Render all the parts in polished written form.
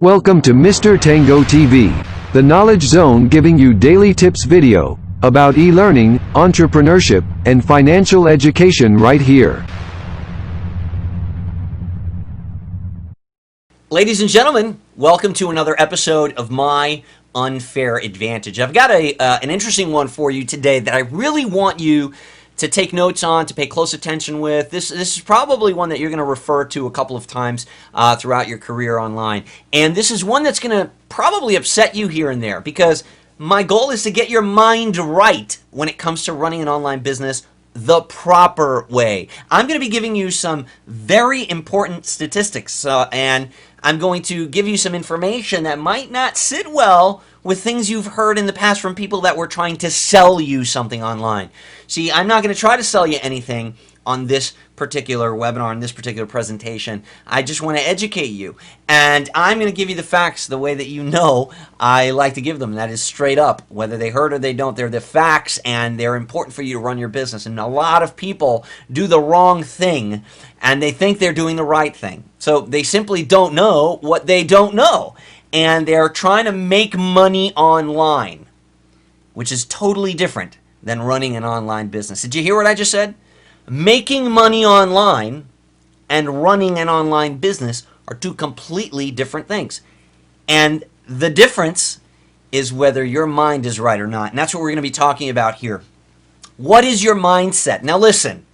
Welcome to Mr. Tango TV, the knowledge zone giving you daily tips video about e-learning, entrepreneurship, and financial education right here. Ladies and gentlemen, welcome to another episode of My Unfair Advantage. I've got an interesting one for you today that I really want you to take notes on, to pay close attention with. This is probably one that you're going to refer to a couple of times throughout your career online. And this is one that's going to probably upset you here and there, because my goal is to get your mind right when it comes to running an online business the proper way. I'm going to be giving you some very important statistics, and I'm going to give you some information that might not sit well with things you've heard in the past from people that were trying to sell you something online. See, I'm not going to try to sell you anything on this particular webinar, on this particular presentation. I just want to educate you. And I'm going to give you the facts the way that you know I like to give them. That is straight up. Whether they heard or they don't, they're the facts, and they're important for you to run your business. And a lot of people do the wrong thing, and they think they're doing the right thing. So they simply don't know what they don't know. And they're trying to make money online, which is totally different than running an online business. Did you hear what I just said? Making money online and running an online business are two completely different things. And the difference is whether your mind is right or not. And that's what we're going to be talking about here. What is your mindset? Now listen.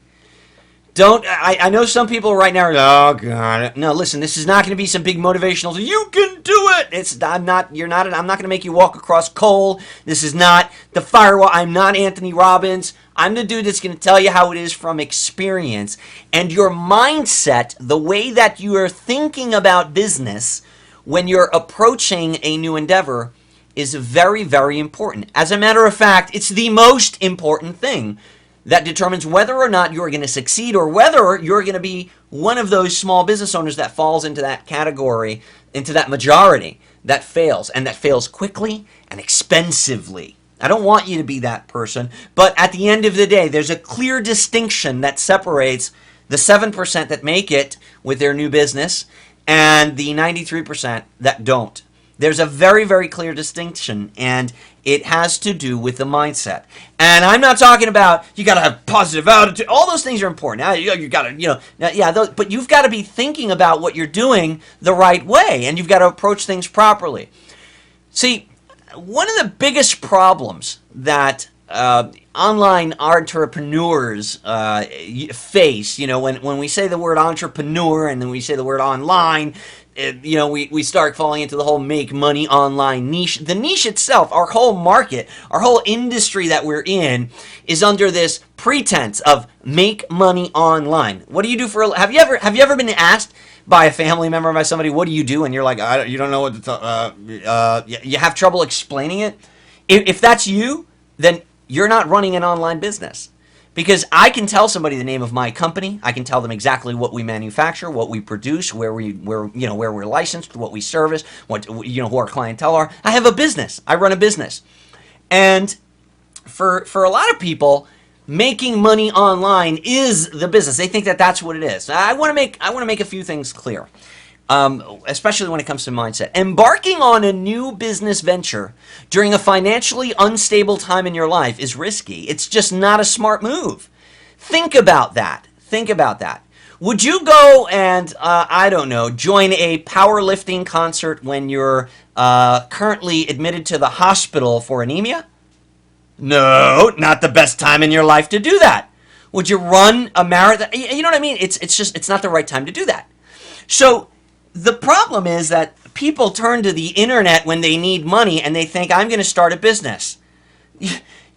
I know some people right now are, oh God. No, listen, this is not going to be some big motivational, you can do it. I'm not going to make you walk across coal. This is not the firewall. I'm not Anthony Robbins. I'm the dude that's going to tell you how it is from experience. And your mindset, the way that you are thinking about business when you're approaching a new endeavor, is very, very important. As a matter of fact, it's the most important thing that determines whether or not you're going to succeed, or whether you're going to be one of those small business owners that falls into that category, into that majority that fails, and that fails quickly and expensively. I don't want you to be that person, but at the end of the day, there's a clear distinction that separates the 7% that make it with their new business and the 93% that don't. There's a very, very clear distinction, and it has to do with the mindset. And I'm not talking about you got to have positive attitude. All those things are important. Now you got to, but you've got to be thinking about what you're doing the right way, and you've got to approach things properly. See, one of the biggest problems that online entrepreneurs face, when we say the word entrepreneur and then we say the word online, we start falling into the whole make money online niche. The niche itself, our whole market, our whole industry that we're in, is under this pretense of make money online. What do you do for? Have you ever been asked by a family member, by somebody, what do you do? And you're like, you don't know what to you have trouble explaining it. If that's you, then you're not running an online business. Because I can tell somebody the name of my company, I can tell them exactly what we manufacture, what we produce, where we're licensed, what we service, who our clientele are. I have a business. I run a business. And for a lot of people, making money online is the business. They think that that's what it is. I want to make a few things clear. Especially when it comes to mindset. Embarking on a new business venture during a financially unstable time in your life is risky. It's just not a smart move. Think about that. Would you go and, join a powerlifting concert when you're currently admitted to the hospital for anemia? No, not the best time in your life to do that. Would you run a marathon? You know what I mean? It's not the right time to do that. So, the problem is that people turn to the internet when they need money and they think, I'm going to start a business.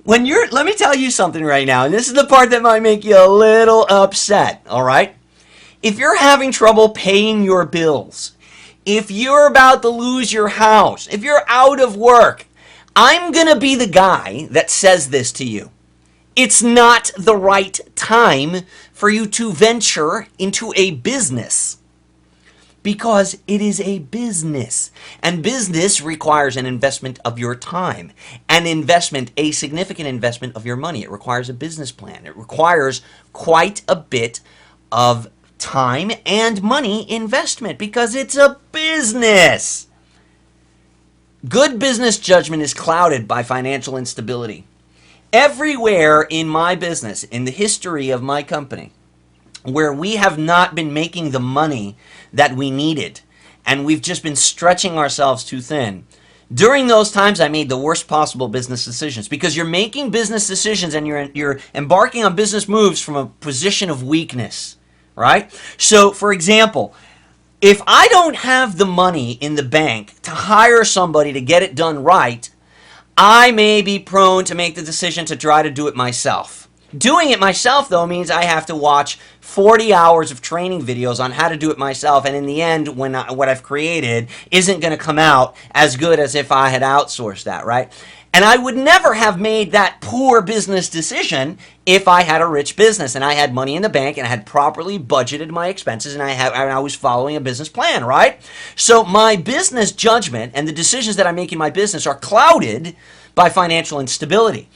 Let me tell you something right now, and this is the part that might make you a little upset, all right? If you're having trouble paying your bills, if you're about to lose your house, if you're out of work, I'm going to be the guy that says this to you. It's not the right time for you to venture into a business. Because it is a business, and business requires an investment of your time, a significant investment of your money. It requires a business plan. It requires quite a bit of time and money investment because it's a business. Good business judgment is clouded by financial instability. Everywhere in my business, in the history of my company, where we have not been making the money that we needed, and we've just been stretching ourselves too thin, during those times I made the worst possible business decisions, because you're making business decisions and you're embarking on business moves from a position of weakness, right? So, for example, if I don't have the money in the bank to hire somebody to get it done right, I may be prone to make the decision to try to do it myself. Doing it myself, though, means I have to watch 40 hours of training videos on how to do it myself, and in the end, what I've created isn't going to come out as good as if I had outsourced that, right? And I would never have made that poor business decision if I had a rich business and I had money in the bank and I had properly budgeted my expenses and I was following a business plan, right? So my business judgment and the decisions that I make in my business are clouded by financial instability.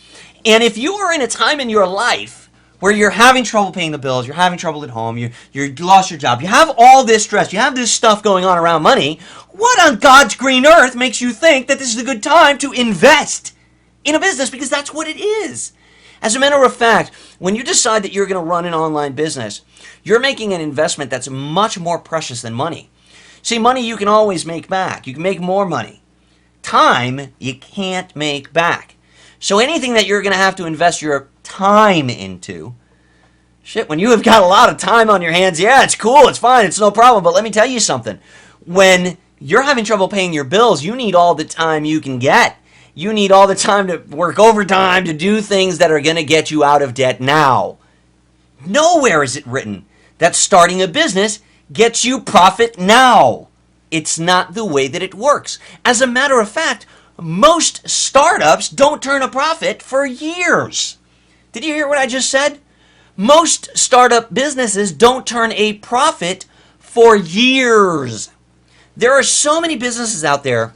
And if you are in a time in your life where you're having trouble paying the bills, you're having trouble at home, you lost your job, you have all this stress, you have this stuff going on around money, what on God's green earth makes you think that this is a good time to invest in a business? Because that's what it is. As a matter of fact, when you decide that you're going to run an online business, you're making an investment that's much more precious than money. See, money you can always make back. You can make more money. Time, you can't make back. So anything that you're going to have to invest your time into, shit, when you have got a lot of time on your hands, yeah, it's cool, it's fine, it's no problem. But let me tell you something. When you're having trouble paying your bills, you need all the time you can get. You need all the time to work overtime, to do things that are going to get you out of debt now. Nowhere is it written that starting a business gets you profit now. It's not the way that it works. As a matter of fact, most startups don't turn a profit for years. Did you hear what I just said? Most startup businesses don't turn a profit for years. There are so many businesses out there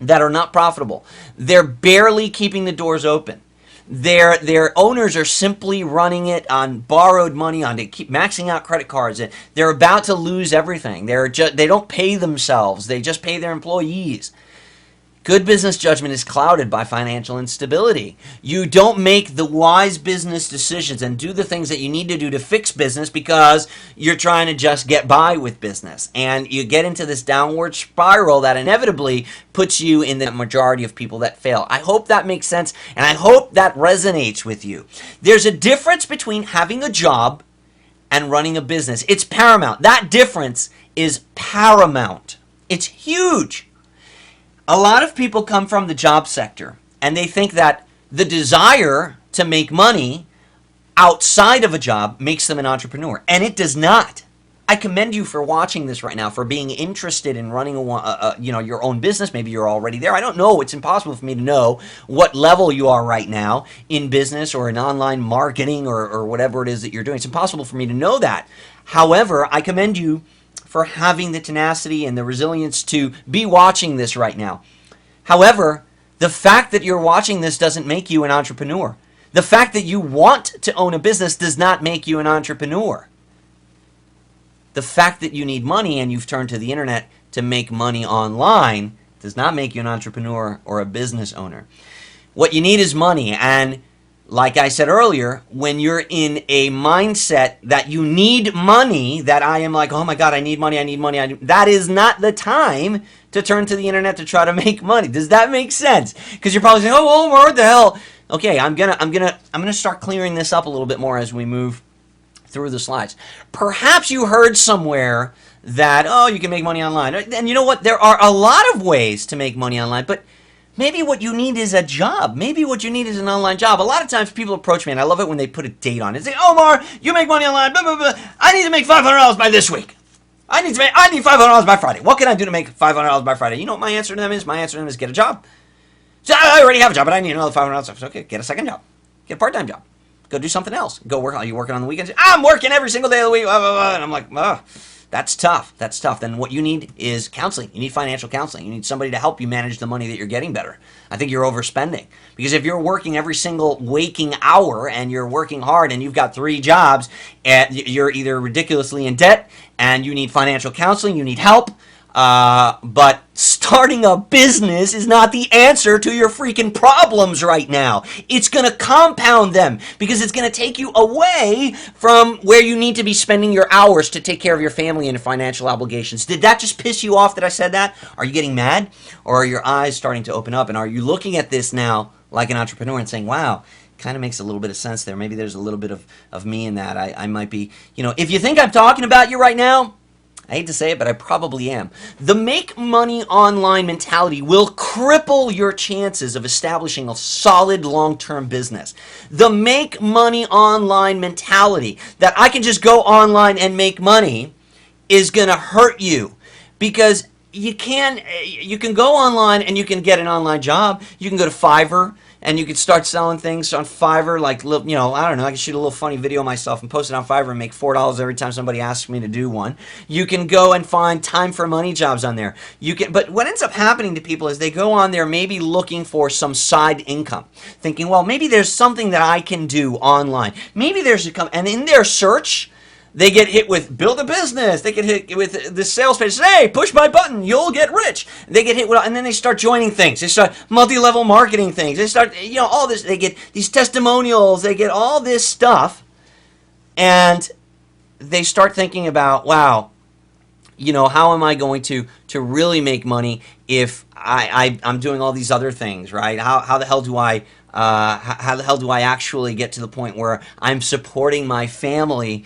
that are not profitable. They're barely keeping the doors open. Their owners are simply running it on borrowed money, on to keep maxing out credit cards. They're about to lose everything. They don't pay themselves. They just pay their employees. Good business judgment is clouded by financial instability. You don't make the wise business decisions and do the things that you need to do to fix business because you're trying to just get by with business. And you get into this downward spiral that inevitably puts you in the majority of people that fail. I hope that makes sense, and I hope that resonates with you. There's a difference between having a job and running a business. It's paramount. That difference is paramount. It's huge. A lot of people come from the job sector and they think that the desire to make money outside of a job makes them an entrepreneur, and it does not. I commend you for watching this right now, for being interested in running your own business. Maybe you're already there. I don't know. It's impossible for me to know what level you are right now in business or in online marketing or whatever it is that you're doing. It's impossible for me to know that. However, I commend you for having the tenacity and the resilience to be watching this right now. However, the fact that you're watching this doesn't make you an entrepreneur. The fact that you want to own a business does not make you an entrepreneur. The fact that you need money and you've turned to the internet to make money online does not make you an entrepreneur or a business owner. What you need is money, and like I said earlier, when you're in a mindset that you need money, that I am like, oh my God, I need money, that is not the time to turn to the internet to try to make money. Does that make sense? Because you're probably saying, oh, well, what the hell? Okay, I'm gonna start clearing this up a little bit more as we move through the slides. Perhaps you heard somewhere that, oh, you can make money online. And you know what? There are a lot of ways to make money online, but maybe what you need is a job. Maybe what you need is an online job. A lot of times people approach me, and I love it when they put a date on it. They say, Omar, you make money online, blah, blah, blah. I need to make $500 by this week. I need $500 by Friday. What can I do to make $500 by Friday? You know what my answer to them is? My answer to them is get a job. So I already have a job, but I need another $500. Okay, get a second job. Get a part-time job. Go do something else. Go work. Are you working on the weekends? I'm working every single day of the week. Blah, blah, blah. And I'm like, that's tough. That's tough. Then what you need is counseling. You need financial counseling. You need somebody to help you manage the money that you're getting better. I think you're overspending. Because if you're working every single waking hour and you're working hard and you've got 3 jobs, and you're either ridiculously in debt and you need financial counseling, you need help, But starting a business is not the answer to your freaking problems right now. It's going to compound them because it's going to take you away from where you need to be spending your hours to take care of your family and your financial obligations. Did that just piss you off that I said that? Are you getting mad? Or are your eyes starting to open up? And are you looking at this now like an entrepreneur and saying, wow, kind of makes a little bit of sense there. Maybe there's a little bit of me in that. I might be, if you think I'm talking about you right now, I hate to say it, but I probably am. The make money online mentality will cripple your chances of establishing a solid long-term business. The make money online mentality that I can just go online and make money is going to hurt you because you can go online and you can get an online job. You can go to Fiverr and you can start selling things on Fiverr, like, I don't know, I can shoot a little funny video myself and post it on Fiverr and make $4 every time somebody asks me to do one. You can go and find time for money jobs on there. But what ends up happening to people is they go on there maybe looking for some side income, thinking, well, maybe there's something that I can do online. Maybe there's and in their search, they get hit with build a business. They get hit with the sales page. Hey, push my button, you'll get rich. They get hit with, and then they start joining things. They start multi-level marketing things. They start, all this. They get these testimonials. They get all this stuff, and they start thinking about, wow, how am I going to really make money if I'm doing all these other things, right? How the hell do I actually get to the point where I'm supporting my family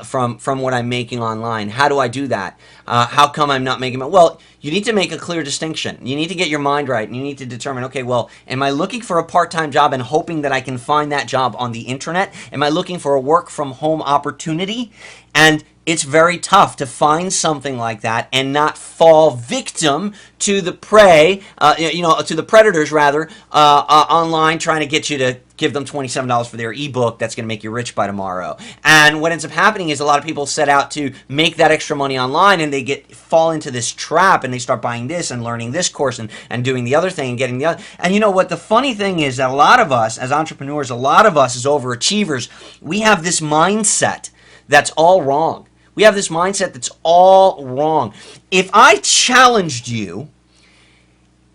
from what I'm making online? How do I do that? How come I'm not making money? Well, you need to make a clear distinction. You need to get your mind right, and you need to determine, okay, well, am I looking for a part-time job and hoping that I can find that job on the internet? Am I looking for a work-from-home opportunity? And it's very tough to find something like that and not fall victim to the prey, to the predators rather, online trying to get you to give them $27 for their ebook that's going to make you rich by tomorrow. And what ends up happening is a lot of people set out to make that extra money online, and they fall into this trap, and they start buying this and learning this course and doing the other thing and getting the other. And you know what? The funny thing is that a lot of us as entrepreneurs, a lot of us as overachievers, we have this mindset that's all wrong. We have this mindset that's all wrong. If I challenged you,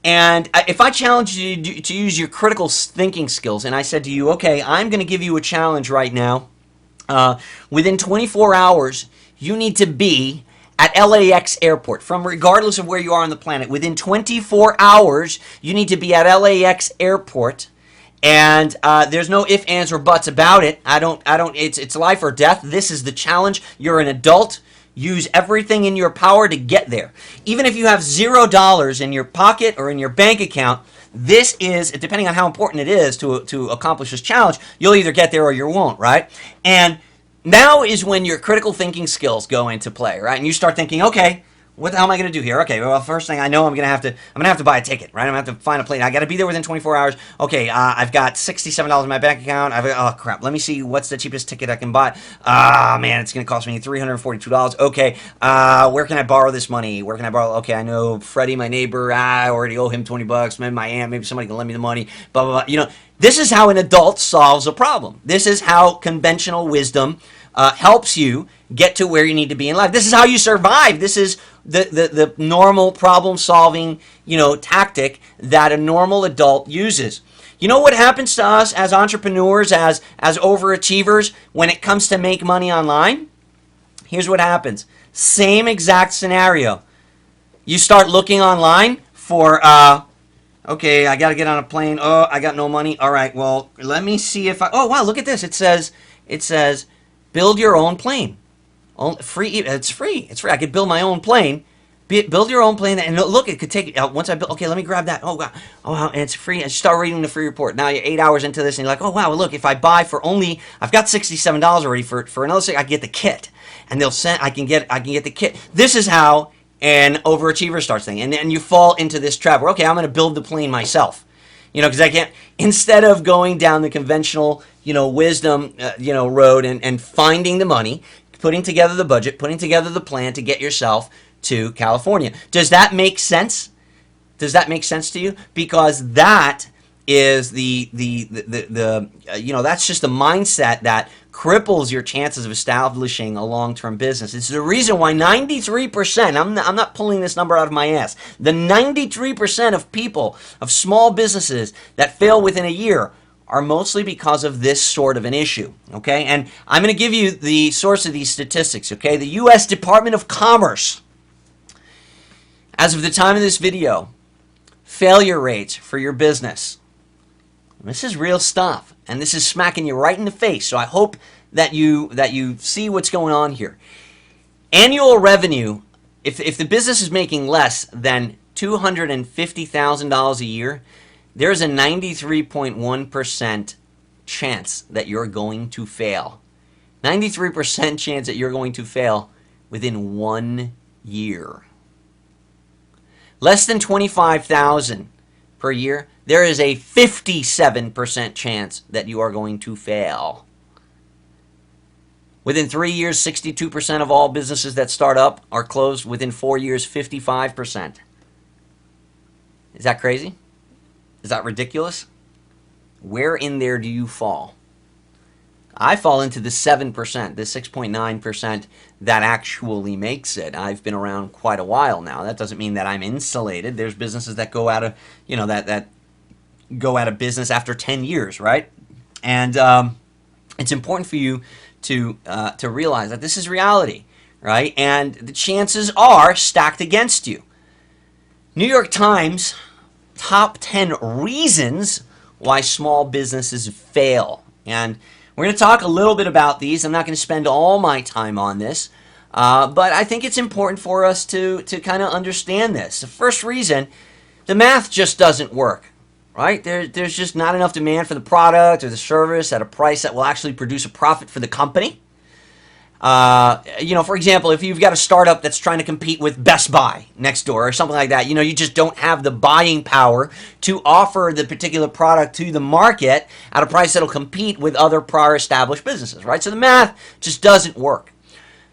and if I challenged you to use your critical thinking skills, and I said to you, okay, I'm going to give you a challenge right now. Within 24 hours, you need to be at LAX airport, from regardless of where you are on the planet. Within 24 hours, you need to be at LAX airport. And there's no ifs, ands, or buts about it. It's life or death. This is the challenge. You're an adult. Use everything in your power to get there. Even if you have $0 in your pocket or in your bank account, this is, depending on how important it is to accomplish this challenge, you'll either get there or you won't, right? And now is when your critical thinking skills go into play, right? And you start thinking, okay, what the hell am I going to do here? Okay, well, first thing I know, I'm going to have to buy a ticket, right? I'm going to have to find a plane. I got to be there within 24 hours. Okay, I've got $67 in my bank account. Oh, crap. Let me see what's the cheapest ticket I can buy. Man, it's going to cost me $342. Okay, where can I borrow this money? Where can I borrow? Okay, I know Freddie, my neighbor. I already owe him $20. Maybe my aunt. Maybe somebody can lend me the money. Blah, blah, blah. This is how an adult solves a problem. This is how conventional wisdom helps you get to where you need to be in life. This is how you survive. This is the normal problem-solving, tactic that a normal adult uses. You know what happens to us as entrepreneurs, as overachievers, when it comes to make money online? Here's what happens. Same exact scenario. You start looking online for, okay, I got to get on a plane. Oh, I got no money. All right, well, let me see if oh, wow, look at this. It says, build your own plane. Free. It's free. It's free. I could build my own plane. Build your own plane, and look, it could take. Once I build, okay, let me grab that. Oh wow, and it's free. And start reading the free report. Now you're 8 hours into this, and you're like, oh wow, look, if I buy for only, I've got $67 already for another thing. I can get the kit, and they'll send. I can get the kit. This is how an overachiever starts thinking, and then you fall into this trap where, okay, I'm going to build the plane myself. Because I can't, instead of going down the conventional, wisdom, road and finding the money, putting together the budget, putting together the plan to get yourself to California. Does that make sense? Does that make sense to you? Because that is that's just a mindset that cripples your chances of establishing a long-term business. It's the reason why 93%, I'm not pulling this number out of my ass, the 93% of people, of small businesses that fail within a year are mostly because of this sort of an issue, okay? And I'm going to give you the source of these statistics, okay? The U.S. Department of Commerce, as of the time of this video, failure rates for your business. This is real stuff, and this is smacking you right in the face. So I hope that you see what's going on here. Annual revenue, if the business is making less than $250,000 a year, there's a 93.1% chance that you're going to fail. 93% chance that you're going to fail within 1 year. Less than $25,000 per year, there is a 57% chance that you are going to fail. Within 3 years, 62% of all businesses that start up are closed. Within 4 years, 55%. Is that crazy? Is that ridiculous? Where in there do you fall? I fall into the 7%, the 6.9% that actually makes it. I've been around quite a while now. That doesn't mean that I'm insulated. There's businesses that go out of, that go out of business after 10 years, right? And it's important for you to realize that this is reality, right? And the chances are stacked against you. New York Times, top 10 reasons why small businesses fail. And we're going to talk a little bit about these. I'm not going to spend all my time on this, but I think it's important for us to kind of understand this. The first reason, the math just doesn't work, right? There's just not enough demand for the product or the service at a price that will actually produce a profit for the company. For example, if you've got a startup that's trying to compete with Best Buy next door or something like that, you just don't have the buying power to offer the particular product to the market at a price that'll compete with other prior established businesses, right? So the math just doesn't work.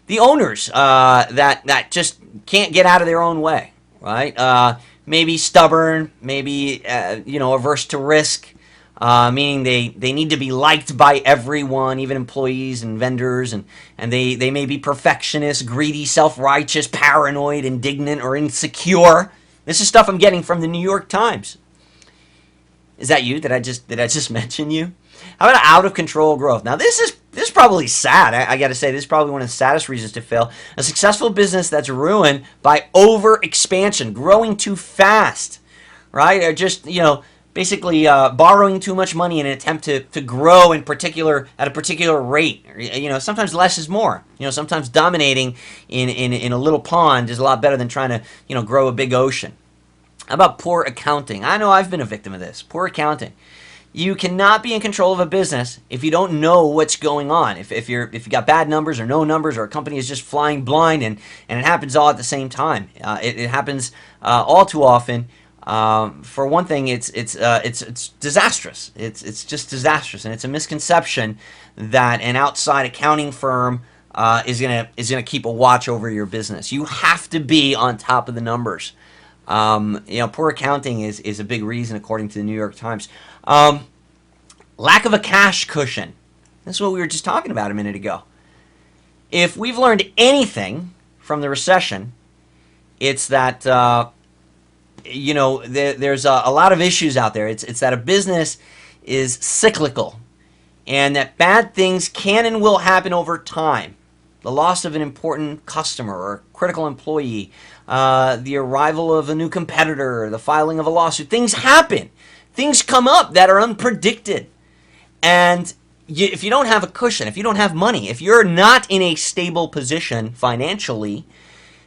The owners that just can't get out of their own way, right? Maybe stubborn, maybe averse to risk. Meaning they need to be liked by everyone, even employees and vendors, and they may be perfectionists, greedy, self-righteous, paranoid, indignant, or insecure. This is stuff I'm getting from the New York Times. Is that you? Did I just mention you? How about out of control growth? Now this is probably sad. I got to say, this is probably one of the saddest reasons to fail. A successful business that's ruined by over expansion, growing too fast, right? Or just basically borrowing too much money in an attempt to grow at a particular rate. Sometimes less is more. Sometimes dominating in a little pond is a lot better than trying to grow a big ocean. How about poor accounting? I know I've been a victim of this. Poor accounting. You cannot be in control of a business if you don't know what's going on. If you got bad numbers or no numbers, or a company is just flying blind and it happens all at the same time. It happens all too often. For one thing, it's disastrous. It's just disastrous, and it's a misconception that an outside accounting firm is gonna keep a watch over your business. You have to be on top of the numbers. Poor accounting is a big reason, according to the New York Times. Lack of a cash cushion. This is what we were just talking about a minute ago. If we've learned anything from the recession, it's that there's a lot of issues out there. It's that a business is cyclical, and that bad things can and will happen over time. The loss of an important customer or critical employee, the arrival of a new competitor, the filing of a lawsuit. Things happen. Things come up that are unpredicted. And if you don't have a cushion, if you don't have money, if you're not in a stable position financially,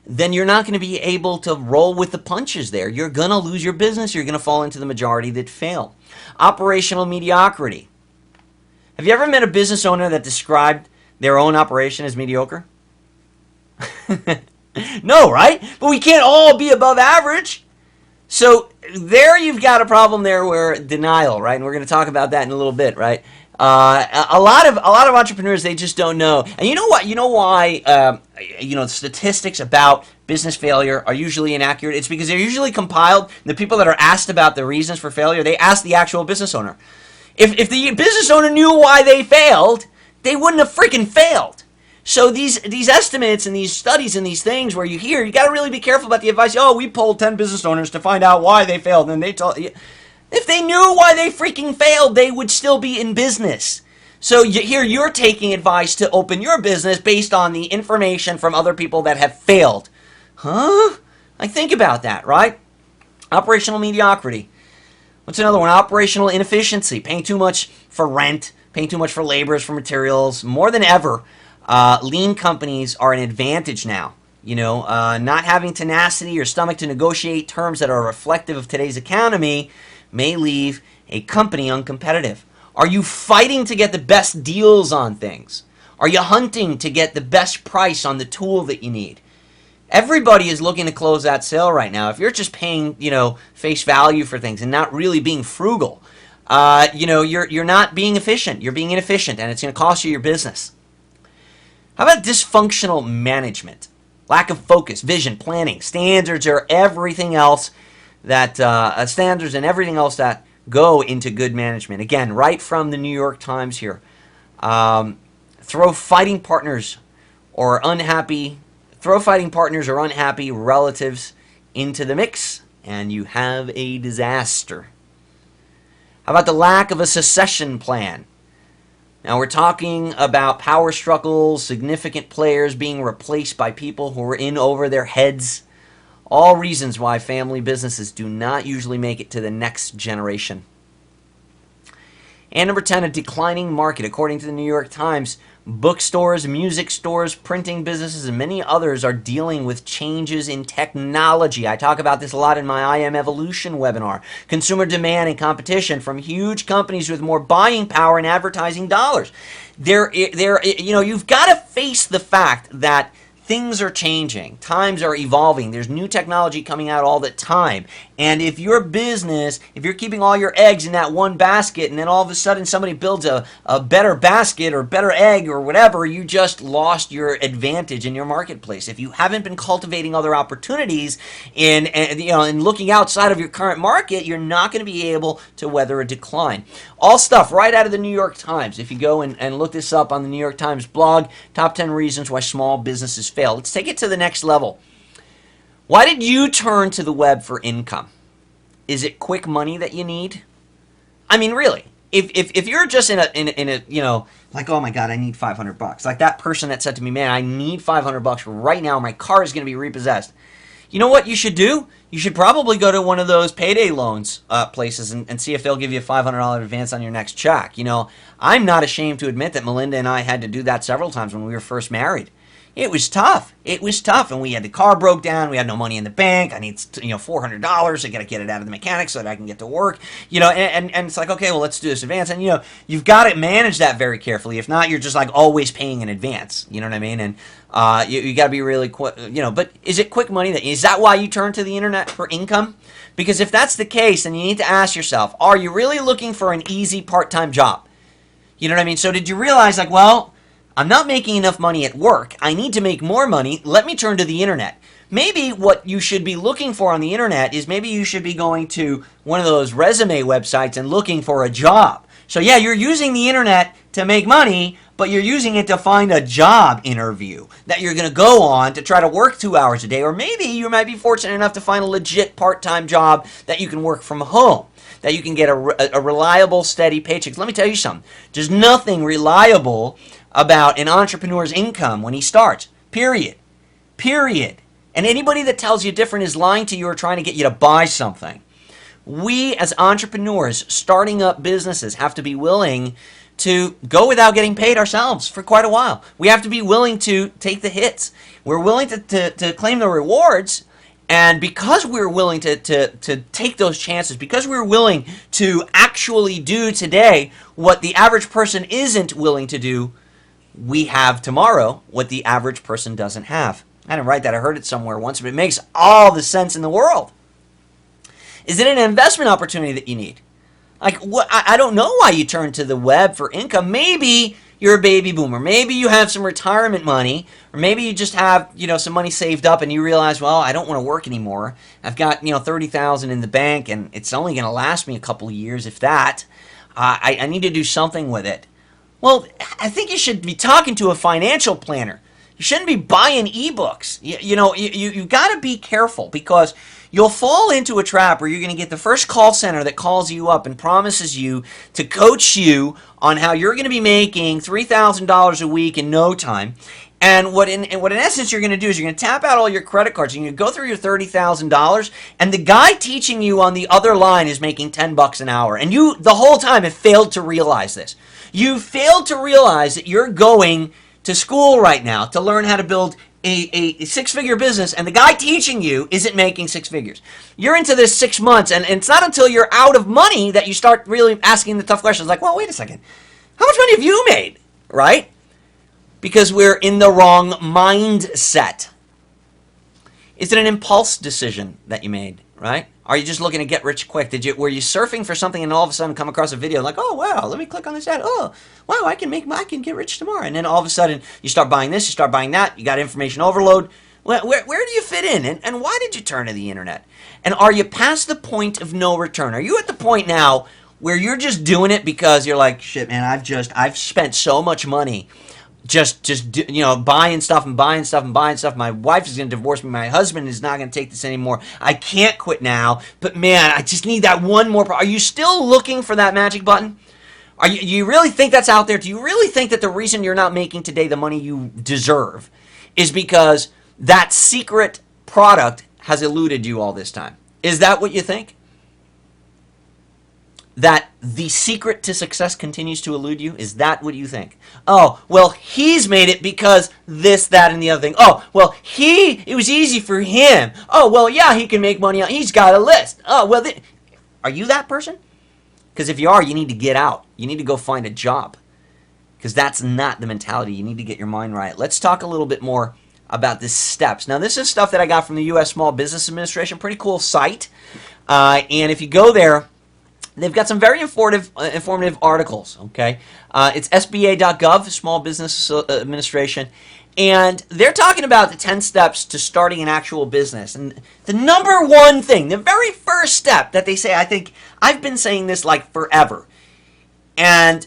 then you're not going to be able to roll with the punches there. You're going to lose your business. You're going to fall into the majority that fail. Operational mediocrity. Have you ever met a business owner that described their own operation as mediocre? No, right? But we can't all be above average. So there you've got a problem there where denial, right? And we're going to talk about that in a little bit, right? A lot of entrepreneurs, they just don't know. And you know what? You know why? Statistics about business failure are usually inaccurate. It's because they're usually compiled. The people that are asked about the reasons for failure, they ask the actual business owner. If the business owner knew why they failed, they wouldn't have freaking failed. So these estimates and these studies and these things where you got to really be careful about the advice. Oh, we polled 10 business owners to find out why they failed, and they told you. If they knew why they freaking failed, they would still be in business. So here you're taking advice to open your business based on the information from other people that have failed. Huh? Like, think about that, right? Operational mediocrity. What's another one? Operational inefficiency. Paying too much for rent, paying too much for laborers, for materials. More than ever, lean companies are an advantage now. Not having tenacity or stomach to negotiate terms that are reflective of today's economy may leave a company uncompetitive. Are you fighting to get the best deals on things? Are you hunting to get the best price on the tool that you need? Everybody is looking to close that sale right now. If you're just paying, face value for things and not really being frugal, you're not being efficient. You're being inefficient, and it's going to cost you your business. How about dysfunctional management? Lack of focus, vision, planning, standards, or everything else that standards and everything else that go into good management. Again, right from the New York Times here. Throw fighting partners or unhappy relatives into the mix, and you have a disaster. How about the lack of a succession plan? Now, we're talking about power struggles, significant players being replaced by people who are in over their heads. All reasons why family businesses do not usually make it to the next generation. And number 10, a declining market. According to the New York Times, bookstores, music stores, printing businesses, and many others are dealing with changes in technology. I talk about this a lot in my I Am Evolution webinar. Consumer demand and competition from huge companies with more buying power and advertising dollars. You've got to face the fact that things are changing. Times are evolving. There's new technology coming out all the time. And if your business, if you're keeping all your eggs in that one basket, and then all of a sudden somebody builds a better basket or better egg or whatever, you just lost your advantage in your marketplace. If you haven't been cultivating other opportunities and looking outside of your current market, you're not going to be able to weather a decline. All stuff right out of the New York Times. If you go and look this up on the New York Times blog, top 10 reasons why small businesses fail. Let's take it to the next level. Why did you turn to the web for income? Is it quick money that you need? I mean, really, if you're just in a like, oh my God, I need $500. Like that person that said to me, man, I need $500 right now. My car is going to be repossessed. You know what you should do? You should probably go to one of those payday loans places and see if they'll give you a $500 advance on your next check. I'm not ashamed to admit that Melinda and I had to do that several times when we were first married. It was tough. And we had the car broke down. We had no money in the bank. I need, $400. I got to get it out of the mechanic so that I can get to work. And it's like, okay, well, let's do this advance. And, you've got to manage that very carefully. If not, you're just like always paying in advance. You know what I mean? And you got to be really quick, but is it quick money? Is that why you turn to the internet for income? Because if that's the case, then you need to ask yourself, are you really looking for an easy part-time job? You know what I mean? So did you realize, like, well, I'm not making enough money at work. I need to make more money. Let me turn to the internet. Maybe what you should be looking for on the internet is maybe you should be going to one of those resume websites and looking for a job. So yeah, you're using the internet to make money, but you're using it to find a job interview that you're going to go on to try to work 2 hours a day. Or maybe you might be fortunate enough to find a legit part-time job that you can work from home, that you can get a reliable, steady paycheck. Let me tell you something. There's nothing reliable about an entrepreneur's income when he starts. Period. And anybody that tells you different is lying to you or trying to get you to buy something. We as entrepreneurs starting up businesses have to be willing to go without getting paid ourselves for quite a while. We have to be willing to take the hits. We're willing to claim the rewards. And because we're willing to take those chances, because we're willing to actually do today what the average person isn't willing to do, we have tomorrow what the average person doesn't have. I didn't write that. I heard it somewhere once, but it makes all the sense in the world. Is it an investment opportunity that you need? Like, what? I don't know why you turn to the web for income. Maybe you're a baby boomer. Maybe you have some retirement money, or maybe you just have, some money saved up and you realize, well, I don't want to work anymore. I've got, 30,000 in the bank and it's only going to last me a couple of years, if that. I need to do something with it. Well, I think you should be talking to a financial planner. You shouldn't be buying ebooks. You got to be careful, because you'll fall into a trap where you're going to get the first call center that calls you up and promises you to coach you on how you're going to be making $3,000 a week in no time. And what in essence you're going to do is you're going to tap out all your credit cards and you go through your $30,000, and the guy teaching you on the other line is making $10 an hour. And you, the whole time, have failed to realize this. You failed to realize that you're going to school right now to learn how to build a six-figure business, and the guy teaching you isn't making six figures. You're into this 6 months, and it's not until you're out of money that you start really asking the tough questions, like, well, wait a second, how much money have you made, right? Because we're in the wrong mindset. Is it an impulse decision that you made, right? Are you just looking to get rich quick? Were you surfing for something and all of a sudden come across a video like, oh wow, let me click on this ad. Oh wow, I can get rich tomorrow. And then all of a sudden you start buying this, you start buying that. You got information overload. Where do you fit in? And why did you turn to the internet? And are you past the point of no return? Are you at the point now where you're just doing it because you're like, shit, man, I've spent so much money just buying stuff. My wife is going to divorce me. My husband is not going to take this anymore. I can't quit now. But man, I just need that one more. Are you still looking for that magic button? You really think that's out there? Do you really think that the reason you're not making today the money you deserve is because that secret product has eluded you all this time? Is that what you think? That the secret to success continues to elude you? Is that what you think? Oh, well, he's made it because this, that, and the other thing. Oh, well, it was easy for him. Oh, well, yeah, he can make money. He's got a list. Oh, well, are you that person? Because if you are, you need to get out. You need to go find a job. Because that's not the mentality. You need to get your mind right. Let's talk a little bit more about the steps. Now, this is stuff that I got from the U.S. Small Business Administration. Pretty cool site. And if you go there, they've got some very informative articles, okay? It's SBA.gov, Small Business Administration, and they're talking about the 10 steps to starting an actual business. And the number one thing, the very first step that they say, I think I've been saying this like forever, and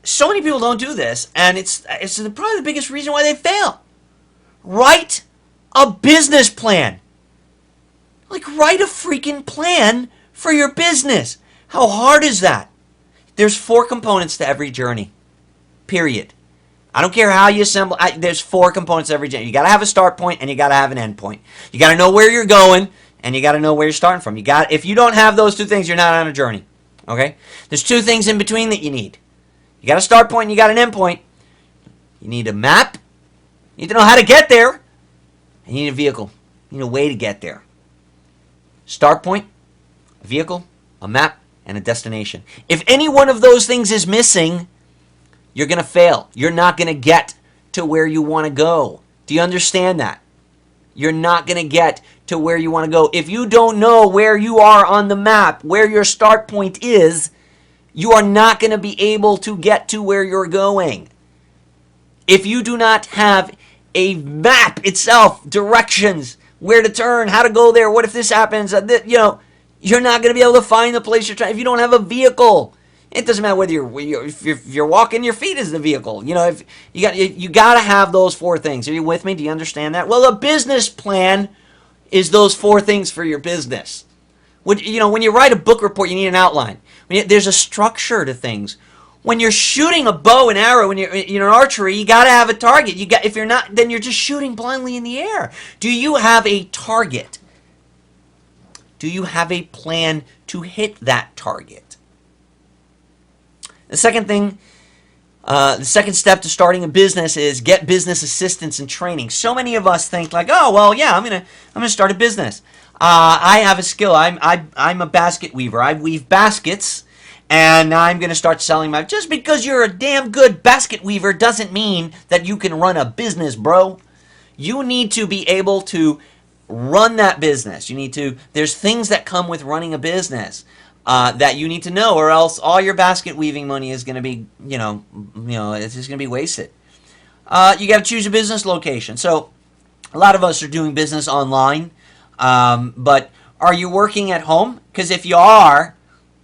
so many people don't do this, and it's probably the biggest reason why they fail. Write a business plan. Like, write a freaking plan for your business. How hard is that? There's 4 components to every journey. Period. I don't care how you assemble. There's 4 components to every journey. You got to have a start point and you got to have an end point. You got to know where you're going and you got to know where you're starting from. If you don't have those 2 things, you're not on a journey. Okay? There's 2 things in between that you need. You got a start point and you got an end point. You need a map. You need to know how to get there. And you need a vehicle. You need a way to get there. Start point, a vehicle, a map, and a destination. If any one of those things is missing, you're going to fail. You're not going to get to where you want to go. Do you understand that? You're not going to get to where you want to go. If you don't know where you are on the map, where your start point is, you are not going to be able to get to where you're going. If you do not have a map itself, directions, where to turn, how to go there, what if this happens, you're not going to be able to find the place you're trying. If you don't have a vehicle, it doesn't matter whether you're walking, your feet is the vehicle. If you got to have those 4 things. Are you with me? Do you understand that? Well, a business plan is those 4 things for your business. When you write a book report, you need an outline. There's a structure to things. When you're shooting a bow and arrow, when you're in archery, you got to have a target. If you're not, then you're just shooting blindly in the air. Do you have a target? Do you have a plan to hit that target? The second thing, the second step to starting a business is get business assistance and training. So many of us think like, oh well, yeah, I'm gonna start a business. I have a skill. I'm a basket weaver. I weave baskets, and I'm gonna start selling my. Just because you're a damn good basket weaver doesn't mean that you can run a business, bro. You need to be able to run that business. There's things that come with running a business. that you need to know, or else all your basket weaving money is going to be, it's just going to be wasted. You got to choose a business location. So a lot of us are doing business online, but are you working at home? Because if you are,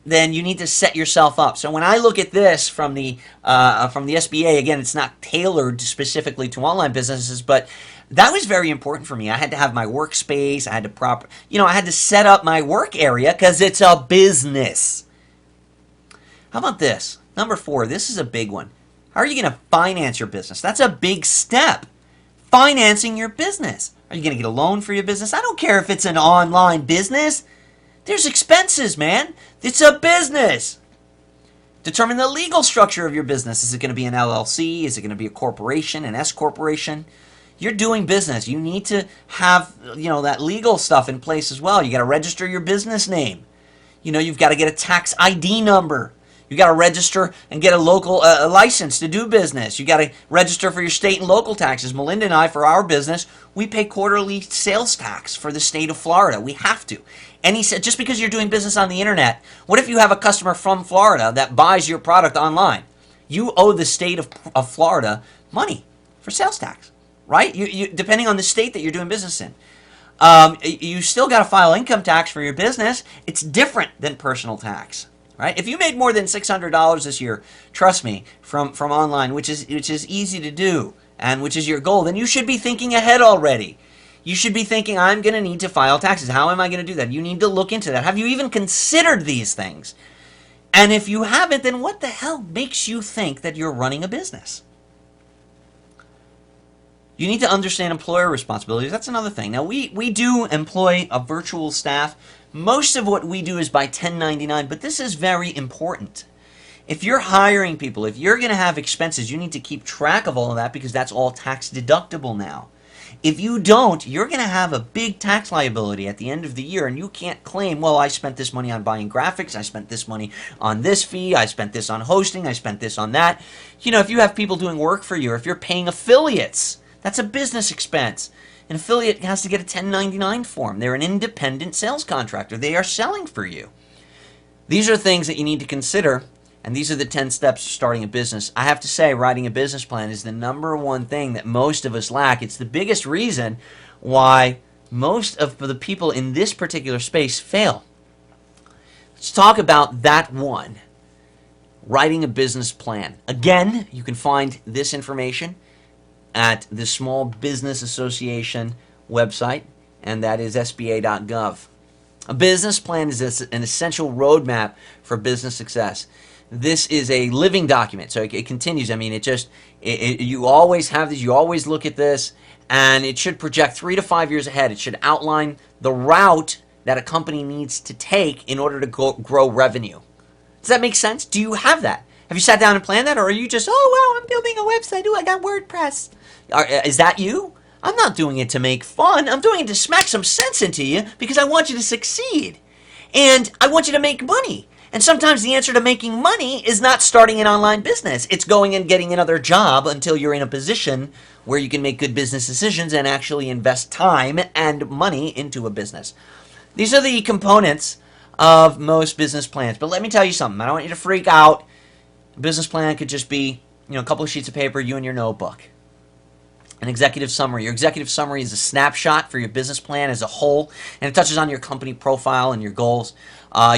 then you need to set yourself up. So when I look at this from the SBA, again, it's not tailored specifically to online businesses, but that was very important for me. I had to have my workspace. I had to I had to set up my work area because it's a business. How about this? Number 4, this is a big one. How are you going to finance your business? That's a big step. Financing your business. Are you going to get a loan for your business? I don't care if it's an online business. There's expenses, man. It's a business. Determine the legal structure of your business. Is it going to be an LLC? Is it going to be a corporation, an S corporation? You're doing business. You need to have, that legal stuff in place as well. You got to register your business name. You've got to get a tax ID number. You got to register and get a local license to do business. You got to register for your state and local taxes. Melinda and I, for our business, we pay quarterly sales tax for the state of Florida. We have to. And he said, just because you're doing business on the internet, what if you have a customer from Florida that buys your product online? You owe the state of Florida money for sales tax, right? You depending on the state that you're doing business in. You still got to file income tax for your business. It's different than personal tax. Right? If you made more than $600 this year, trust me, from online, which is easy to do, and which is your goal, then you should be thinking ahead already. You should be thinking, I'm going to need to file taxes. How am I going to do that? You need to look into that. Have you even considered these things? And if you haven't, then what the hell makes you think that you're running a business? You need to understand employer responsibilities. That's another thing. Now, we do employ a virtual staff. Most of what we do is by 1099, but this is very important. If you're hiring people, if you're going to have expenses, you need to keep track of all of that because that's all tax deductible now. If you don't, you're going to have a big tax liability at the end of the year, and you can't claim, well, I spent this money on buying graphics, I spent this money on this fee, I spent this on hosting, I spent this on that. If you have people doing work for you, or if you're paying affiliates, that's a business expense. An affiliate has to get a 1099 form. They're an independent sales contractor. They are selling for you. These are things that you need to consider, and these are the 10 steps to starting a business. I have to say, writing a business plan is the number one thing that most of us lack. It's the biggest reason why most of the people in this particular space fail. Let's talk about that one, writing a business plan. Again, you can find this information at the Small Business Association website, and that is sba.gov. A business plan is an essential roadmap for business success. This is a living document, so it continues. I mean, you always have this, you always look at this, and it should project 3 to 5 years ahead. It should outline the route that a company needs to take in order to grow revenue. Does that make sense? Do you have that? Have you sat down and planned that, or are you just, oh, wow, I'm building a website. Ooh, I got WordPress. Is that you? I'm not doing it to make fun. I'm doing it to smack some sense into you because I want you to succeed. And I want you to make money. And sometimes the answer to making money is not starting an online business. It's going and getting another job until you're in a position where you can make good business decisions and actually invest time and money into a business. These are the components of most business plans. But let me tell you something. I don't want you to freak out. A business plan could just be, a couple of sheets of paper, you and your notebook. An executive summary. Your executive summary is a snapshot for your business plan as a whole, and it touches on your company profile and your goals.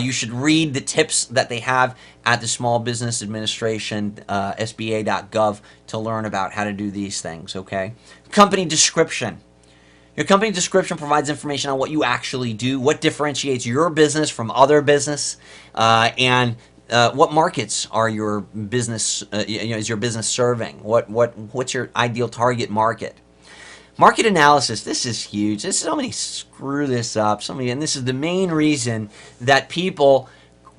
You should read the tips that they have at the Small Business Administration, SBA.gov, to learn about how to do these things, okay? Company description. Your company description provides information on what you actually do, what differentiates your business from other business, and what markets are your business? Is your business serving? What's your ideal target market? Market analysis. This is huge. So many screw this up. And this is the main reason that people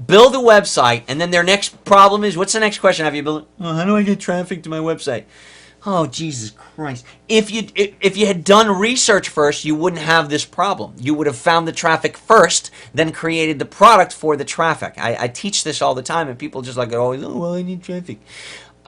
build a website, and then their next problem is, what's the next question? Have you built? Oh, how do I get traffic to my website? Oh, Jesus Christ. If you had done research first, you wouldn't have this problem. You would have found the traffic first, then created the product for the traffic. I teach this all the time, and people just like, oh, well, I need traffic.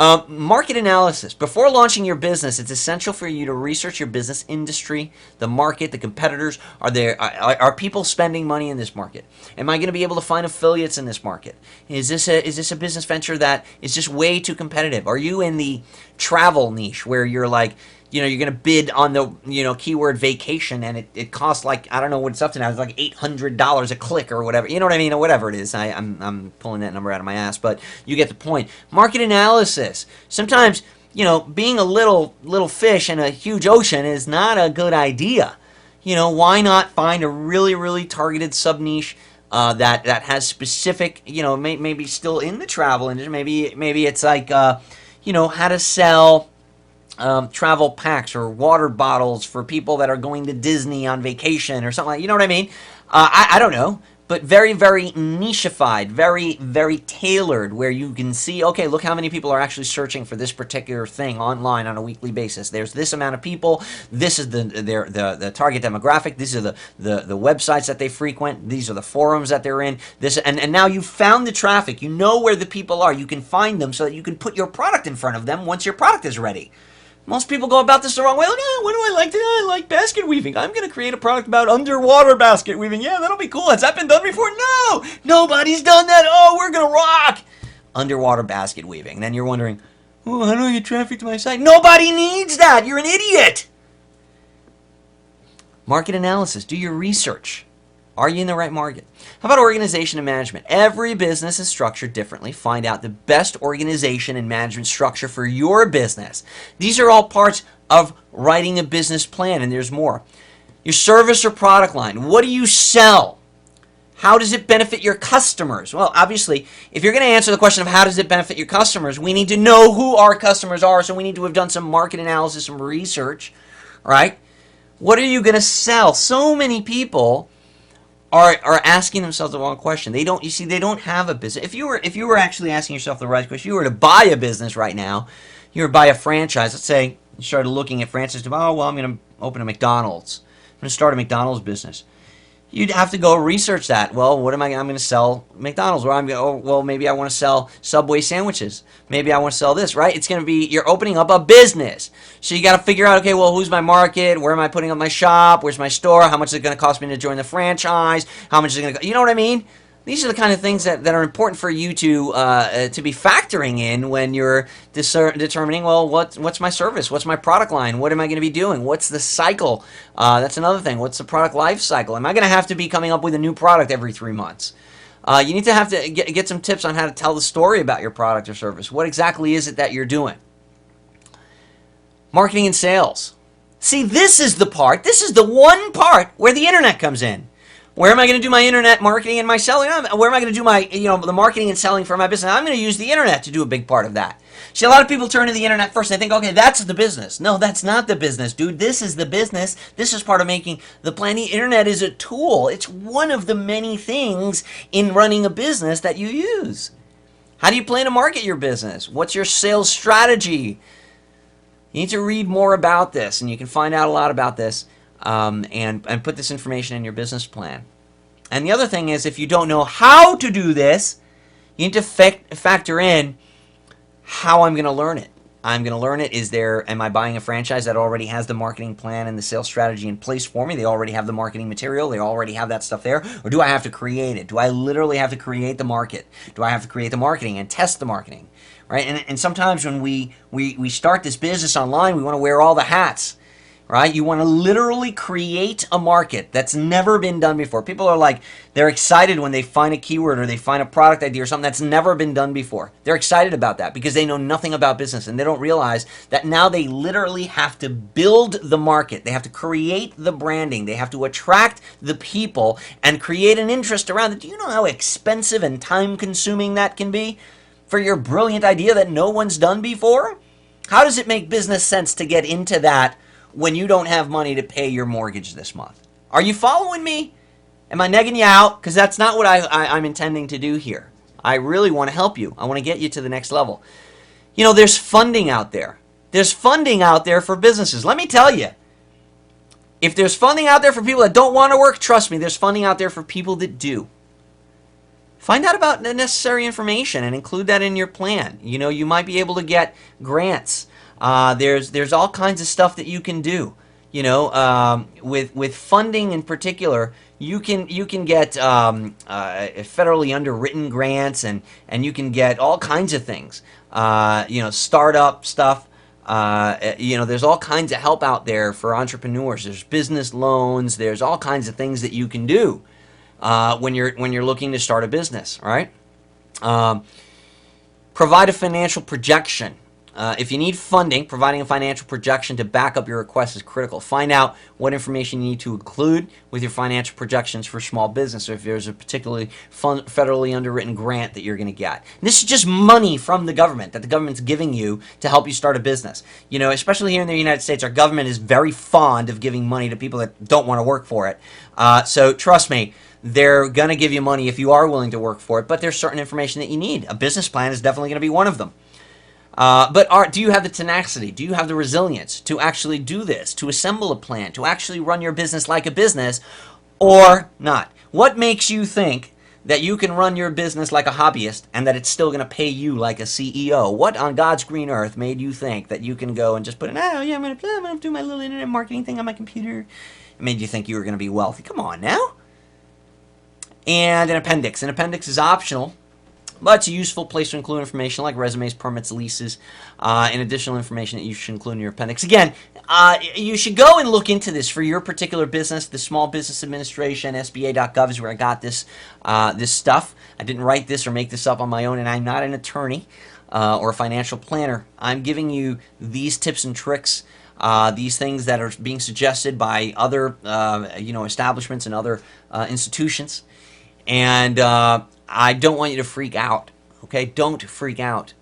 Market analysis. Before launching your business, it's essential for you to research your business industry, the market, the competitors. Are people spending money in this market? Am I going to be able to find affiliates in this market? Is this a business venture that is just way too competitive? Are you in the travel niche where you're like, you're going to bid on the, keyword vacation, and it costs like, I don't know what it's up to now. It's like $800 a click or whatever. You know what I mean? Or whatever it is. I'm pulling that number out of my ass, but you get the point. Market analysis. Sometimes, being a little fish in a huge ocean is not a good idea. Why not find a really, really targeted sub-niche that has specific, maybe still in the travel industry. Maybe it's like, how to sell travel packs or water bottles for people that are going to Disney on vacation or something like, you know what I mean? I don't know, but very, very nicheified, very, very tailored, where you can see, okay, look how many people are actually searching for this particular thing online on a weekly basis. There's this amount of people. This is the target demographic. These are the websites that they frequent. These are the forums that they're in. And now you've found the traffic. You know where the people are. You can find them so that you can put your product in front of them once your product is ready. Most people go about this the wrong way. Like, what do I like? I like basket weaving. I'm going to create a product about underwater basket weaving. Yeah, that'll be cool. Has that been done before? No! Nobody's done that. Oh, we're going to rock! Underwater basket weaving. Then you're wondering, oh, how do I get traffic to my site? Nobody needs that. You're an idiot. Market analysis. Do your research. Are you in the right market? How about organization and management? Every business is structured differently. Find out the best organization and management structure for your business. These are all parts of writing a business plan, and there's more. Your service or product line. What do you sell? How does it benefit your customers? Well, obviously, if you're going to answer the question of how does it benefit your customers, we need to know who our customers are, so we need to have done some market analysis, some research, right? What are you going to sell? So many people are asking themselves the wrong question. They don't have a business. If you were actually asking yourself the right question, if you were to buy a business right now, you were to buy a franchise. Let's say you started looking at franchises. Oh, well, I'm going to open a McDonald's. I'm going to start a McDonald's business. You'd have to go research that. Well, I'm going to sell McDonald's, or maybe I want to sell Subway sandwiches. Maybe I want to sell this, right? It's going to be, you're opening up a business. So you got to figure out, okay, well, who's my market? Where am I putting up my shop? Where's my store? How much is it going to cost me to join the franchise? How much is it going to, you know what I mean? These are the kind of things that are important for you to be factoring in when you're determining, well, what's my service? What's my product line? What am I going to be doing? What's the cycle? That's another thing. What's the product life cycle? Am I going to have to be coming up with a new product every 3 months? You need to have to get some tips on how to tell the story about your product or service. What exactly is it that you're doing? Marketing and sales. See, this is the one part where the internet comes in. Where am I going to do my internet marketing and my selling? Where am I going to do my, the marketing and selling for my business? I'm going to use the internet to do a big part of that. See, a lot of people turn to the internet first. They think, okay, that's the business. No, that's not the business, dude. This is the business. This is part of making the plan. The internet is a tool. It's one of the many things in running a business that you use. How do you plan to market your business? What's your sales strategy? You need to read more about this, and you can find out a lot about this. And put this information in your business plan. And the other thing is, if you don't know how to do this, you need to factor in how I'm going to learn it. I'm going to learn it. Am I buying a franchise that already has the marketing plan and the sales strategy in place for me? They already have the marketing material. They already have that stuff there. Or do I have to create it? Do I literally have to create the market? Do I have to create the marketing and test the marketing? Right? And sometimes when we start this business online, we want to wear all the hats. Right? You want to literally create a market that's never been done before. People are like, they're excited when they find a keyword or they find a product idea or something that's never been done before. They're excited about that because they know nothing about business, and they don't realize that now they literally have to build the market. They have to create the branding. They have to attract the people and create an interest around it. Do you know how expensive and time-consuming that can be for your brilliant idea that no one's done before? How does it make business sense to get into that when you don't have money to pay your mortgage this month? Are you following me? Am I negging you out? Because that's not what I'm intending to do here. I really want to help you. I want to get you to the next level. There's funding out there. There's funding out there for businesses. Let me tell you, if there's funding out there for people that don't want to work, trust me, there's funding out there for people that do. Find out about the necessary information and include that in your plan. You know, you might be able to get grants. There's all kinds of stuff that you can do. You know, with funding in particular, you can get federally underwritten grants, and you can get all kinds of things. You know, startup stuff. You know, there's all kinds of help out there for entrepreneurs. There's business loans. There's all kinds of things that you can do when you're looking to start a business, right? Provide a financial projection. If you need funding, providing a financial projection to back up your request is critical. Find out what information you need to include with your financial projections for small business, or if there's a particularly federally underwritten grant that you're going to get. And this is just money from the government that the government's giving you to help you start a business. You know, especially here in the United States, our government is very fond of giving money to people that don't want to work for it. So trust me, they're going to give you money if you are willing to work for it, but there's certain information that you need. A business plan is definitely going to be one of them. But do you have the tenacity? Do you have the resilience to actually do this, to assemble a plan, to actually run your business like a business, or not? What makes you think that you can run your business like a hobbyist and that it's still going to pay you like a CEO? What on God's green earth made you think that you can go and just put in, oh yeah, I'm going to do my little internet marketing thing on my computer? It made you think you were going to be wealthy. Come on now. And an appendix. An appendix is optional, but it's a useful place to include information like resumes, permits, leases, and additional information that you should include in your appendix. Again, you should go and look into this for your particular business. The Small Business Administration, SBA.gov is where I got this stuff. I didn't write this or make this up on my own, and I'm not an attorney or a financial planner. I'm giving you these tips and tricks, these things that are being suggested by other establishments and other institutions. And I don't want you to freak out, okay? Don't freak out.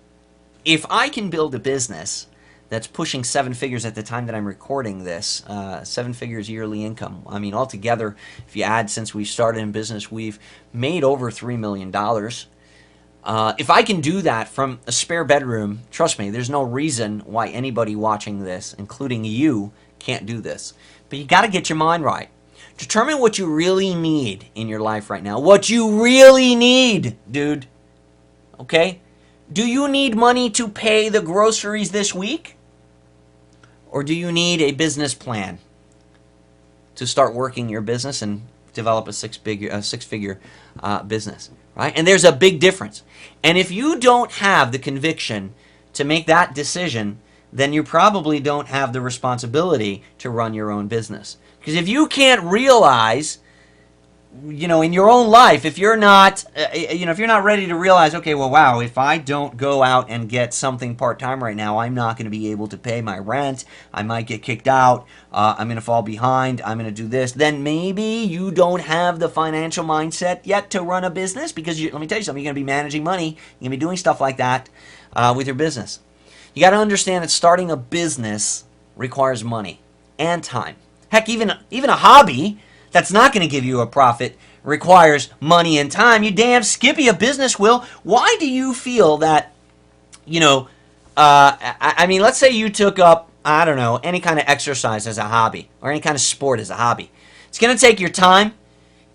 If I can build a business that's pushing 7 figures at the time that I'm recording this, 7 figures yearly income. I mean, altogether, if you add since we started in business, we've made over $3 million. If I can do that from a spare bedroom, trust me, there's no reason why anybody watching this, including you, can't do this. But you got to get your mind right. Determine what you really need in your life right now. What you really need, dude. Okay? Do you need money to pay the groceries this week? Or do you need a business plan to start working your business and develop a six-figure business? Right? And there's a big difference. And if you don't have the conviction to make that decision, then you probably don't have the responsibility to run your own business. Because if you can't realize, in your own life, if you're not, if you're not ready to realize, okay, well, wow, if I don't go out and get something part-time right now, I'm not going to be able to pay my rent. I might get kicked out. I'm going to fall behind. I'm going to do this. Then maybe you don't have the financial mindset yet to run a business, because let me tell you something, you're going to be managing money. You're going to be doing stuff like that with your business. You got to understand that starting a business requires money and time. Heck, even a hobby that's not going to give you a profit requires money and time. You damn skippy, a business will. Why do you feel that, let's say you took up, I don't know, any kind of exercise as a hobby or any kind of sport as a hobby. It's going to take your time.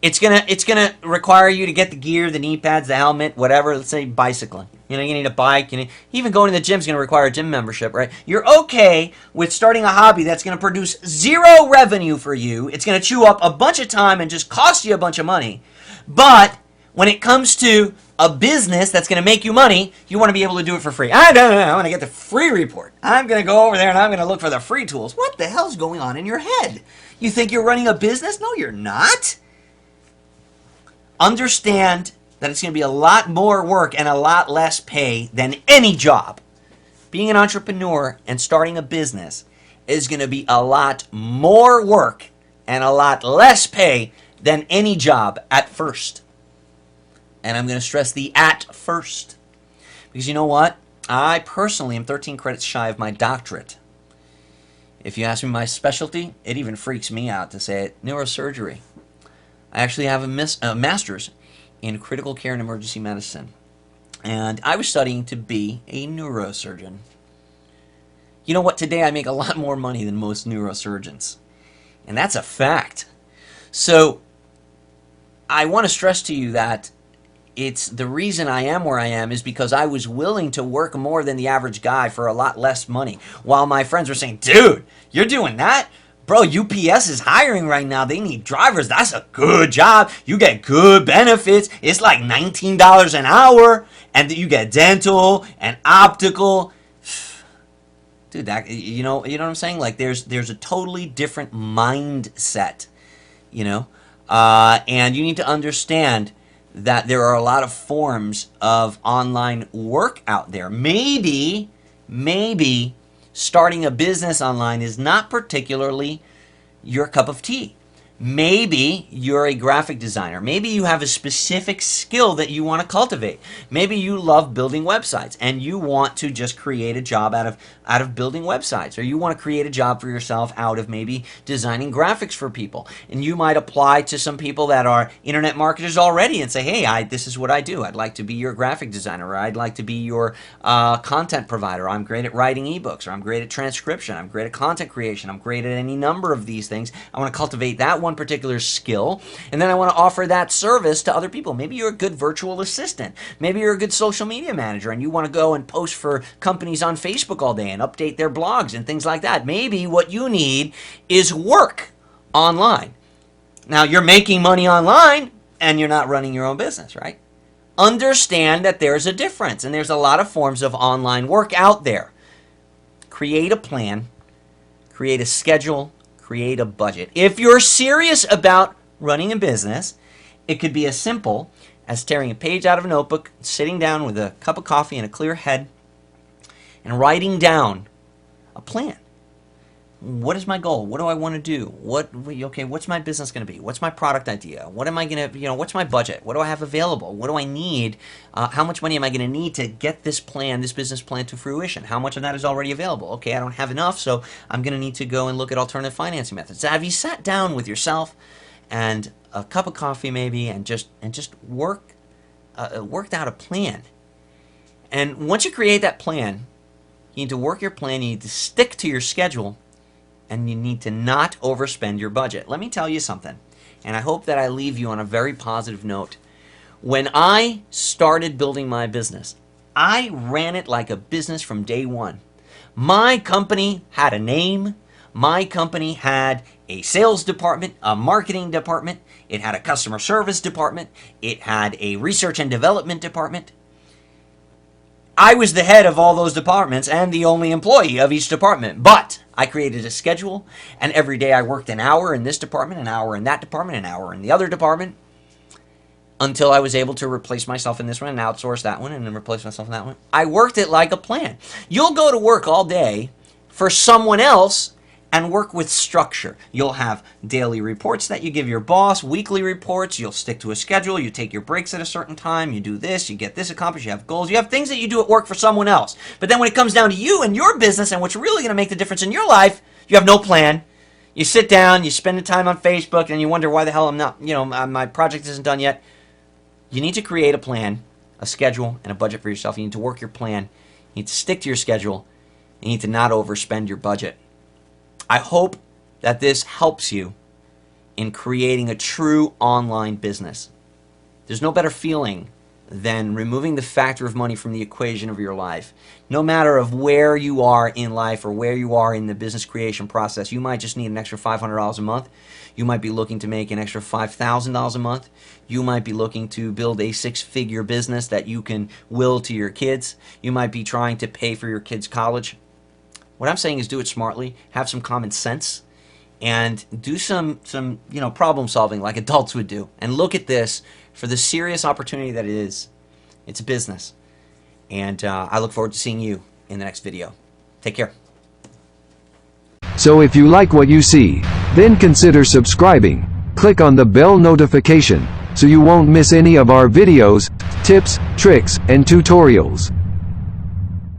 It's gonna require you to get the gear, the knee pads, the helmet, whatever. Let's say bicycling. You need a bike. Even going to the gym is going to require a gym membership, right? You're okay with starting a hobby that's going to produce zero revenue for you. It's going to chew up a bunch of time and just cost you a bunch of money. But when it comes to a business that's going to make you money, you want to be able to do it for free. I want to get the free report. I'm going to go over there and I'm going to look for the free tools. What the hell's going on in your head? You think you're running a business? No, you're not. Understand that it's going to be a lot more work and a lot less pay than any job. Being an entrepreneur and starting a business is going to be a lot more work and a lot less pay than any job at first. And I'm going to stress the at first. Because you know what? I personally am 13 credits shy of my doctorate. If you ask me my specialty, it even freaks me out to say it, neurosurgery. I actually have a master's in critical care and emergency medicine. And I was studying to be a neurosurgeon. You know what? Today I make a lot more money than most neurosurgeons. And that's a fact. So I want to stress to you that it's the reason I am where I am is because I was willing to work more than the average guy for a lot less money. While my friends were saying, dude, you're doing that? Bro, UPS is hiring right now. They need drivers. That's a good job. You get good benefits. It's like $19 an hour. And you get dental and optical. Dude, that, you know what I'm saying? Like there's a totally different mindset, and you need to understand that there are a lot of forms of online work out there. Maybe starting a business online is not particularly your cup of tea. Maybe you're a graphic designer. Maybe you have a specific skill that you want to cultivate. Maybe you love building websites and you want to just create a job out of building websites, or you want to create a job for yourself out of maybe designing graphics for people. And you might apply to some people that are internet marketers already and say, hey, this is what I do. I'd like to be your graphic designer, or I'd like to be your content provider. I'm great at writing ebooks, or I'm great at transcription. I'm great at content creation. I'm great at any number of these things. I want to cultivate that one particular skill, and then I want to offer that service to other people. Maybe you're a good virtual assistant. Maybe you're a good social media manager and you want to go and post for companies on Facebook all day and update their blogs and things like that. Maybe what you need is work online. Now, you're making money online and you're not running your own business, right? Understand that there's a difference, and there's a lot of forms of online work out there. Create a plan, create a schedule, create a budget. If you're serious about running a business, it could be as simple as tearing a page out of a notebook, sitting down with a cup of coffee and a clear head, and writing down a plan. What is my goal? What do I want to do? What's my business going to be? What's my product idea? What am I going to, what's my budget? What do I have available? What do I need? How much money am I going to need to get this business plan to fruition? How much of that is already available? Okay, I don't have enough, so I'm going to need to go and look at alternative financing methods. So have you sat down with yourself and a cup of coffee maybe and just worked out a plan? And once you create that plan, you need to work your plan, you need to stick to your schedule, and you need to not overspend your budget. Let me tell you something, and I hope that I leave you on a very positive note. When I started building my business, I ran it like a business from day one. My company had a name. My company had a sales department, a marketing department. It had a customer service department. It had a research and development department. I was the head of all those departments and the only employee of each department. But I created a schedule, and every day I worked an hour in this department, an hour in that department, an hour in the other department, until I was able to replace myself in this one and outsource that one and then replace myself in that one. I worked it like a plan. You'll go to work all day for someone else and work with structure. You'll have daily reports that you give your boss, weekly reports, you'll stick to a schedule, you take your breaks at a certain time, you do this, you get this accomplished, you have goals, you have things that you do at work for someone else. But then when it comes down to you and your business and what's really going to make the difference in your life, you have no plan. You sit down, you spend the time on Facebook, and you wonder why the hell I'm not, my project isn't done yet. You need to create a plan, a schedule, and a budget for yourself. You need to work your plan. You need to stick to your schedule. You need to not overspend your budget. I hope that this helps you in creating a true online business. There's no better feeling than removing the factor of money from the equation of your life. No matter of where you are in life or where you are in the business creation process, you might just need an extra $500 a month. You might be looking to make an extra $5,000 a month. You might be looking to build a six-figure business that you can will to your kids. You might be trying to pay for your kids' college. What I'm saying is do it smartly, have some common sense, and do some problem solving like adults would do. And look at this for the serious opportunity that it is. It's a business. And I look forward to seeing you in the next video. Take care. So if you like what you see, then consider subscribing. Click on the bell notification so you won't miss any of our videos, tips, tricks, and tutorials.